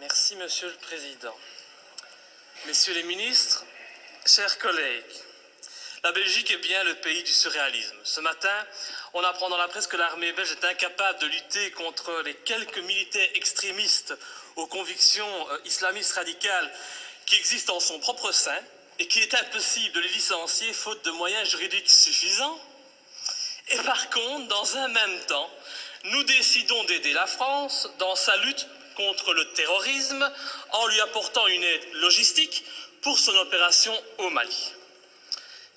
Merci, Monsieur le Président. Messieurs les ministres, chers collègues, la Belgique est bien le pays du surréalisme. Ce matin, on apprend dans la presse que l'armée belge est incapable de lutter contre les quelques militaires extrémistes aux convictions islamistes radicales qui existent en son propre sein et qu'il est impossible de les licencier faute de moyens juridiques suffisants. Et par contre, dans un même temps, nous décidons d'aider la France dans sa lutte contre le terrorisme en lui apportant une aide logistique pour son opération au Mali.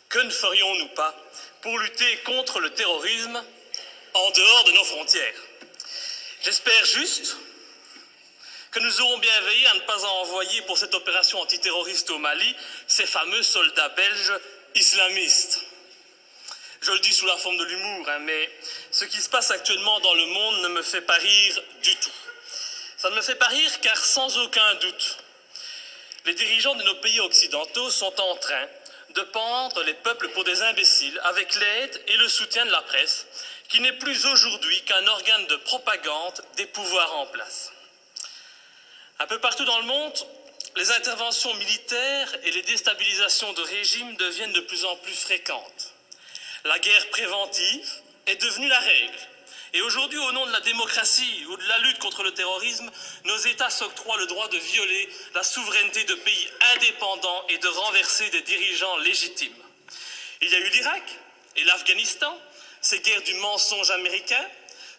Que ne ferions-nous pas pour lutter contre le terrorisme en dehors de nos frontières? J'espère juste que nous aurons bien veillé à ne pas envoyer pour cette opération antiterroriste au Mali ces fameux soldats belges islamistes. Je le dis sous la forme de l'humour, mais ce qui se passe actuellement dans le monde ne me fait pas rire du tout. Ça ne me fait pas rire car sans aucun doute, les dirigeants de nos pays occidentaux sont en train de pendre les peuples pour des imbéciles avec l'aide et le soutien de la presse, qui n'est plus aujourd'hui qu'un organe de propagande des pouvoirs en place. Un peu partout dans le monde, les interventions militaires et les déstabilisations de régimes deviennent de plus en plus fréquentes. La guerre préventive est devenue la règle. Et aujourd'hui, au nom de la démocratie ou de la lutte contre le terrorisme, nos États s'octroient le droit de violer la souveraineté de pays indépendants et de renverser des dirigeants légitimes. Il y a eu l'Irak et l'Afghanistan, ces guerres du mensonge américain,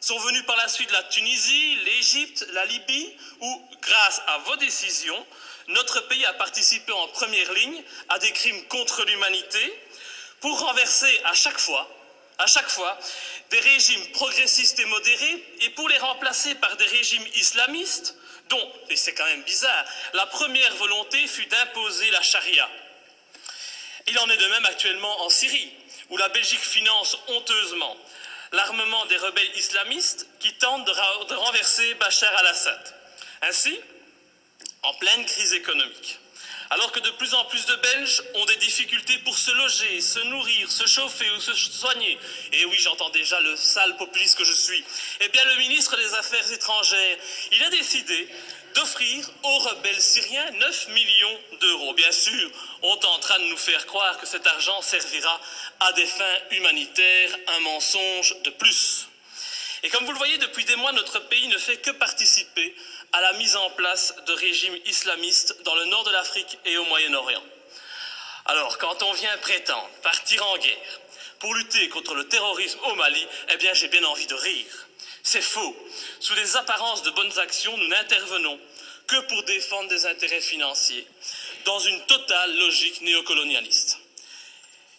sont venues par la suite la Tunisie, l'Égypte, la Libye, où, grâce à vos décisions, notre pays a participé en première ligne à des crimes contre l'humanité pour renverser à chaque fois, des régimes progressistes et modérés et pour les remplacer par des régimes islamistes dont, et c'est quand même bizarre, la première volonté fut d'imposer la charia. Il en est de même actuellement en Syrie, où la Belgique finance honteusement l'armement des rebelles islamistes qui tentent de renverser Bachar al-Assad. Ainsi, en pleine crise économique, alors que de plus en plus de Belges ont des difficultés pour se loger, se nourrir, se chauffer ou se soigner, et oui, j'entends déjà le sale populiste que je suis, eh bien le ministre des Affaires étrangères, il a décidé d'offrir aux rebelles syriens 9 millions d'euros. Bien sûr, on tentera de nous faire croire que cet argent servira à des fins humanitaires, un mensonge de plus. Et comme vous le voyez, depuis des mois, notre pays ne fait que participer à la mise en place de régimes islamistes dans le nord de l'Afrique et au Moyen-Orient. Alors, quand on vient prétendre partir en guerre pour lutter contre le terrorisme au Mali, eh bien, j'ai bien envie de rire. C'est faux. Sous des apparences de bonnes actions, nous n'intervenons que pour défendre des intérêts financiers, dans une totale logique néocolonialiste.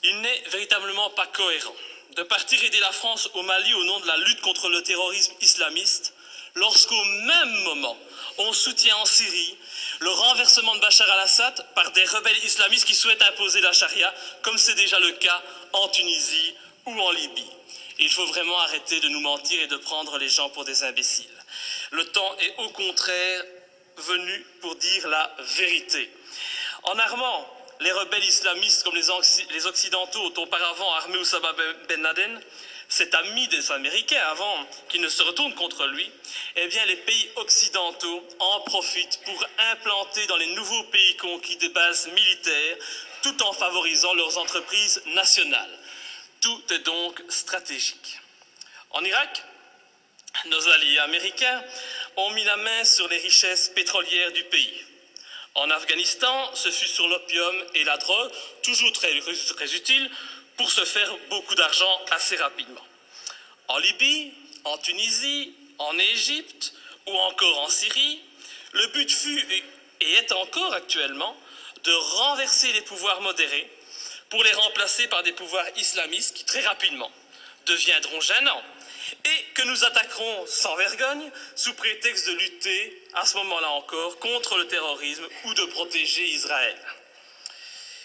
Il n'est véritablement pas cohérent de partir aider la France au Mali au nom de la lutte contre le terrorisme islamiste, lorsqu'au même moment, on soutient en Syrie le renversement de Bachar al-Assad par des rebelles islamistes qui souhaitent imposer la charia, comme c'est déjà le cas en Tunisie ou en Libye. Il faut vraiment arrêter de nous mentir et de prendre les gens pour des imbéciles. Le temps est au contraire venu pour dire la vérité. En armant les rebelles islamistes comme les Occidentaux ont auparavant armé Oussama Ben Laden, cet ami des Américains avant qu'ils ne se retournent contre lui, eh bien les pays occidentaux en profitent pour implanter dans les nouveaux pays conquis des bases militaires tout en favorisant leurs entreprises nationales. Tout est donc stratégique. En Irak, nos alliés américains ont mis la main sur les richesses pétrolières du pays. En Afghanistan, ce fut sur l'opium et la drogue, toujours très utiles, pour se faire beaucoup d'argent assez rapidement. En Libye, en Tunisie, en Égypte ou encore en Syrie, le but fut et est encore actuellement de renverser les pouvoirs modérés pour les remplacer par des pouvoirs islamistes qui très rapidement deviendront gênants et que nous attaquerons sans vergogne sous prétexte de lutter, à ce moment-là encore, contre le terrorisme ou de protéger Israël.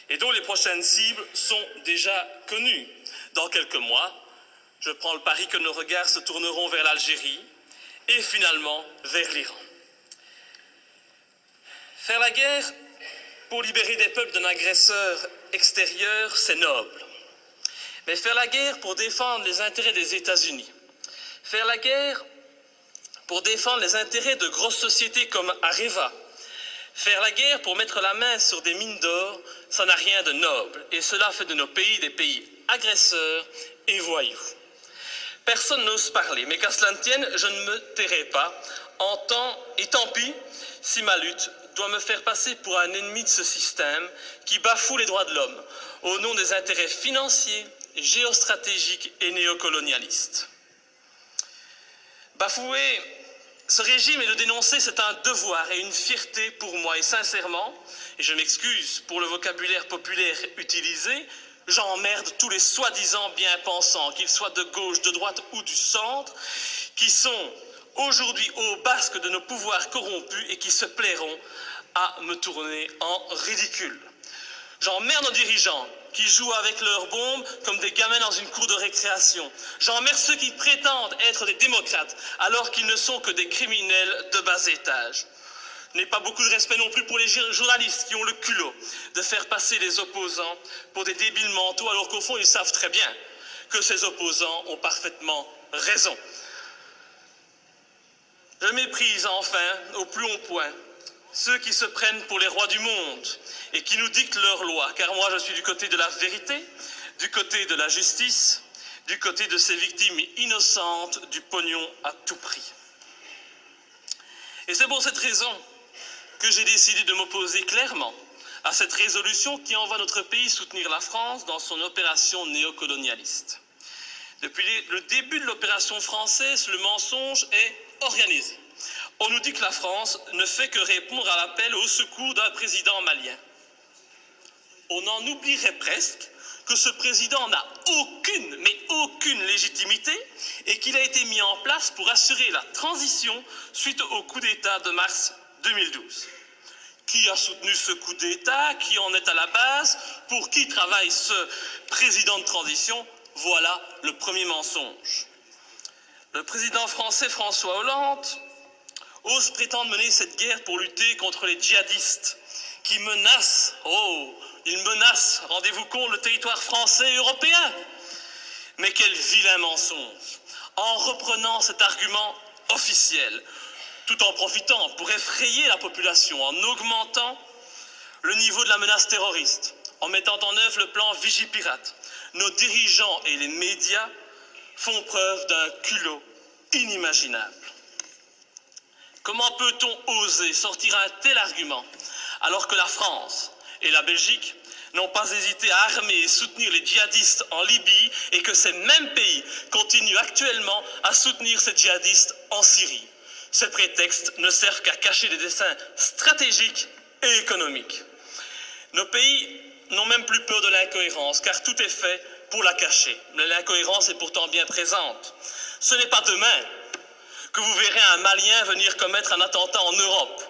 Et dont les prochaines cibles sont déjà connues. Dans quelques mois, je prends le pari que nos regards se tourneront vers l'Algérie et finalement vers l'Iran. Faire la guerre pour libérer des peuples d'un agresseur extérieur, c'est noble. Mais faire la guerre pour défendre les intérêts des États-Unis, faire la guerre pour défendre les intérêts de grosses sociétés comme Areva. Faire la guerre pour mettre la main sur des mines d'or, ça n'a rien de noble, et cela fait de nos pays des pays agresseurs et voyous. Personne n'ose parler, mais qu'à cela ne tienne, je ne me tairai pas, et tant pis si ma lutte doit me faire passer pour un ennemi de ce système qui bafoue les droits de l'homme au nom des intérêts financiers, géostratégiques et néocolonialistes. Bafouer ce régime et le dénoncer, c'est un devoir et une fierté pour moi. Et sincèrement, et je m'excuse pour le vocabulaire populaire utilisé, j'emmerde tous les soi-disant bien-pensants, qu'ils soient de gauche, de droite ou du centre, qui sont aujourd'hui au basque de nos pouvoirs corrompus et qui se plairont à me tourner en ridicule. J'emmerde nos dirigeants qui jouent avec leurs bombes comme des gamins dans une cour de récréation. J'emmerde ceux qui prétendent être des démocrates alors qu'ils ne sont que des criminels de bas étage. Je n'ai pas beaucoup de respect non plus pour les journalistes qui ont le culot de faire passer les opposants pour des débiles mentaux alors qu'au fond ils savent très bien que ces opposants ont parfaitement raison. Je méprise enfin au plus haut point ceux qui se prennent pour les rois du monde et qui nous dictent leurs lois, car moi je suis du côté de la vérité, du côté de la justice, du côté de ces victimes innocentes du pognon à tout prix. Et c'est pour cette raison que j'ai décidé de m'opposer clairement à cette résolution qui envoie notre pays soutenir la France dans son opération néocolonialiste. Depuis le début de l'opération française, le mensonge est organisé. On nous dit que la France ne fait que répondre à l'appel au secours d'un président malien. On en oublierait presque que ce président n'a aucune, mais aucune légitimité et qu'il a été mis en place pour assurer la transition suite au coup d'État de mars 2012. Qui a soutenu ce coup d'État? Qui en est à la base? Pour qui travaille ce président de transition? Voilà le premier mensonge. Le président français François Hollande ose prétendre mener cette guerre pour lutter contre les djihadistes qui menacent, ils menacent, rendez-vous compte, le territoire français et européen. Mais quel vilain mensonge! En reprenant cet argument officiel, tout en profitant pour effrayer la population, en augmentant le niveau de la menace terroriste, en mettant en œuvre le plan Vigipirate, nos dirigeants et les médias font preuve d'un culot inimaginable. Comment peut-on oser sortir un tel argument alors que la France et la Belgique n'ont pas hésité à armer et soutenir les djihadistes en Libye et que ces mêmes pays continuent actuellement à soutenir ces djihadistes en Syrie? Ces prétextes ne servent qu'à cacher des desseins stratégiques et économiques. Nos pays n'ont même plus peur de l'incohérence car tout est fait pour la cacher. Mais l'incohérence est pourtant bien présente. Ce n'est pas demain que vous verrez un Malien venir commettre un attentat en Europe.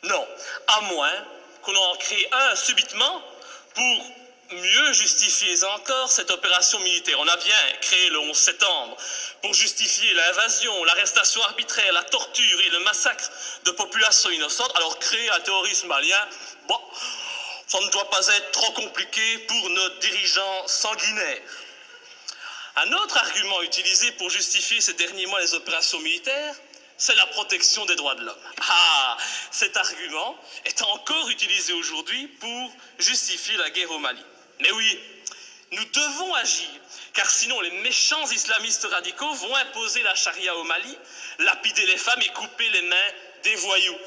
Non, à moins qu'on en crée un subitement pour mieux justifier encore cette opération militaire. On a bien créé le 11 septembre pour justifier l'invasion, l'arrestation arbitraire, la torture et le massacre de populations innocentes. Alors créer un terrorisme malien, bon, ça ne doit pas être trop compliqué pour nos dirigeants sanguinaires. Un autre argument utilisé pour justifier ces derniers mois les opérations militaires, c'est la protection des droits de l'homme. Ah, cet argument est encore utilisé aujourd'hui pour justifier la guerre au Mali. Mais oui, nous devons agir, car sinon les méchants islamistes radicaux vont imposer la charia au Mali, lapider les femmes et couper les mains des voyous.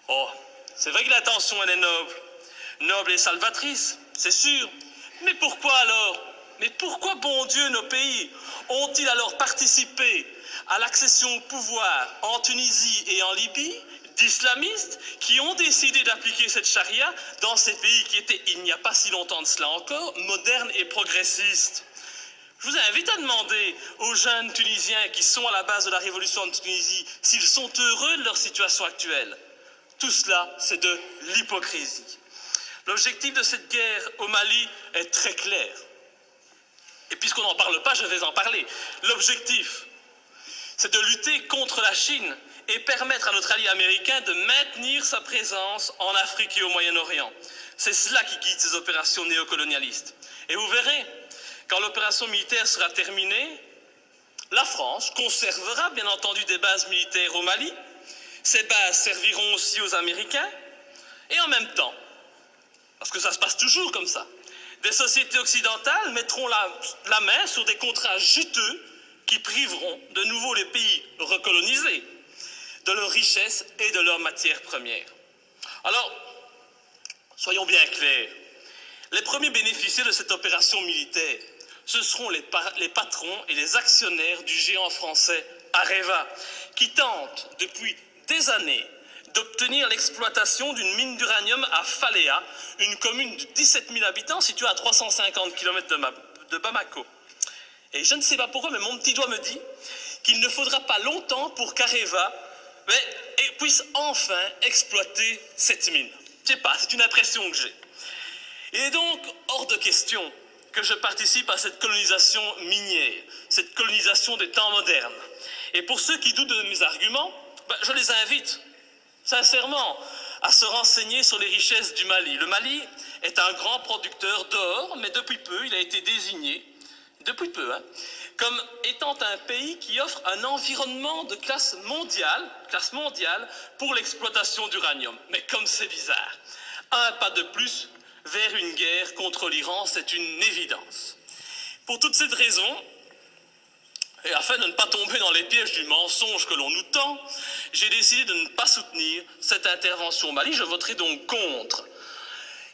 Oh, c'est vrai que l'intention elle est noble et salvatrice, c'est sûr. Mais pourquoi alors? Mais pourquoi, bon Dieu, nos pays ont-ils alors participé à l'accession au pouvoir en Tunisie et en Libye d'islamistes qui ont décidé d'appliquer cette charia dans ces pays qui étaient, il n'y a pas si longtemps de cela encore, modernes et progressistes? Je vous invite à demander aux jeunes Tunisiens qui sont à la base de la révolution de Tunisie s'ils sont heureux de leur situation actuelle. Tout cela, c'est de l'hypocrisie. L'objectif de cette guerre au Mali est très clair. Et puisqu'on n'en parle pas, je vais en parler. L'objectif, c'est de lutter contre la Chine et permettre à notre allié américain de maintenir sa présence en Afrique et au Moyen-Orient. C'est cela qui guide ces opérations néocolonialistes. Et vous verrez, quand l'opération militaire sera terminée, La France conservera bien entendu des bases militaires au Mali. Ces bases serviront aussi aux Américains. Et en même temps, parce que ça se passe toujours comme ça, des sociétés occidentales mettront la main sur des contrats juteux qui priveront de nouveau les pays recolonisés de leurs richesses et de leurs matières premières. Alors, soyons bien clairs, les premiers bénéficiaires de cette opération militaire, ce seront les patrons et les actionnaires du géant français Areva, qui tentent depuis des années d'obtenir l'exploitation d'une mine d'uranium à Faléa, une commune de 17 000 habitants située à 350 km de Bamako. Et je ne sais pas pourquoi, mais mon petit doigt me dit qu'il ne faudra pas longtemps pour qu'Areva puisse enfin exploiter cette mine. Je ne sais pas, c'est une impression que j'ai. Il est donc hors de question que je participe à cette colonisation minière, cette colonisation des temps modernes. Et pour ceux qui doutent de mes arguments, je les invite sincèrement à se renseigner sur les richesses du Mali. Le Mali est un grand producteur d'or, mais depuis peu, il a été désigné, comme étant un pays qui offre un environnement de classe mondiale pour l'exploitation d'uranium. Mais comme c'est bizarre, un pas de plus vers une guerre contre l'Iran, c'est une évidence. Pour toutes ces raisons, et afin de ne pas tomber dans les pièges du mensonge que l'on nous tend, j'ai décidé de ne pas soutenir cette intervention au Mali. Je voterai donc contre.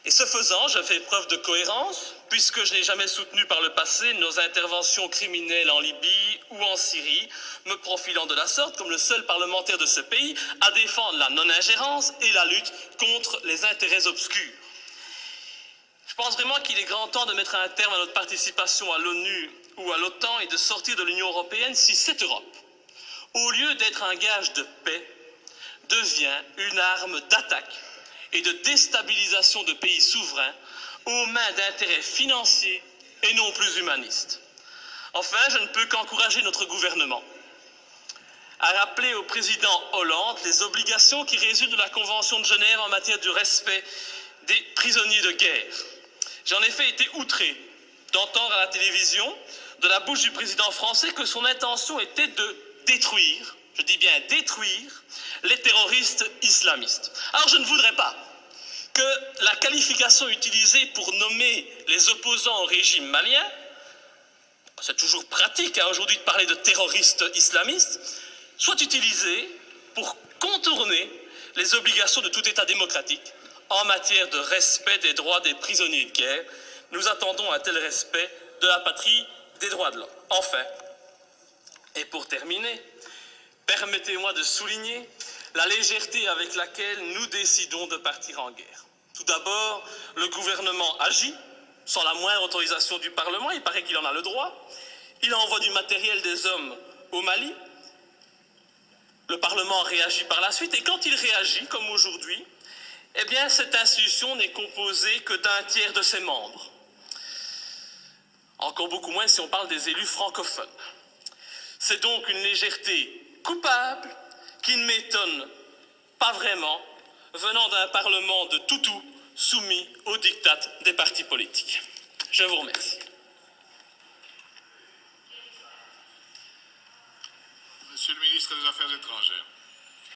Et ce faisant, je fais preuve de cohérence, puisque je n'ai jamais soutenu par le passé nos interventions criminelles en Libye ou en Syrie, me profilant de la sorte comme le seul parlementaire de ce pays à défendre la non-ingérence et la lutte contre les intérêts obscurs. Je pense vraiment qu'il est grand temps de mettre un terme à notre participation à l'ONU ou à l'OTAN et de sortir de l'Union européenne si cette Europe, au lieu d'être un gage de paix, devient une arme d'attaque et de déstabilisation de pays souverains aux mains d'intérêts financiers et non plus humanistes. Enfin, je ne peux qu'encourager notre gouvernement à rappeler au président Hollande les obligations qui résultent de la Convention de Genève en matière de respect des prisonniers de guerre. J'ai en effet été outré d'entendre à la télévision, de la bouche du président français, que son intention était de détruire, je dis bien détruire, les terroristes islamistes. Alors je ne voudrais pas que la qualification utilisée pour nommer les opposants au régime malien, c'est toujours pratique aujourd'hui de parler de terroristes islamistes, soit utilisée pour contourner les obligations de tout État démocratique en matière de respect des droits des prisonniers de guerre. Nous attendons un tel respect de la patrie des droits de l'homme. Enfin, et pour terminer, permettez-moi de souligner la légèreté avec laquelle nous décidons de partir en guerre. Tout d'abord, le gouvernement agit sans la moindre autorisation du Parlement, il paraît qu'il en a le droit. Il envoie du matériel, des hommes au Mali. Le Parlement réagit par la suite, et quand il réagit, comme aujourd'hui, eh bien, cette institution n'est composée que d'un tiers de ses membres. Encore beaucoup moins si on parle des élus francophones. C'est donc une légèreté coupable qui ne m'étonne pas vraiment, venant d'un Parlement de toutous soumis aux diktats des partis politiques. Je vous remercie. Monsieur le ministre des Affaires étrangères.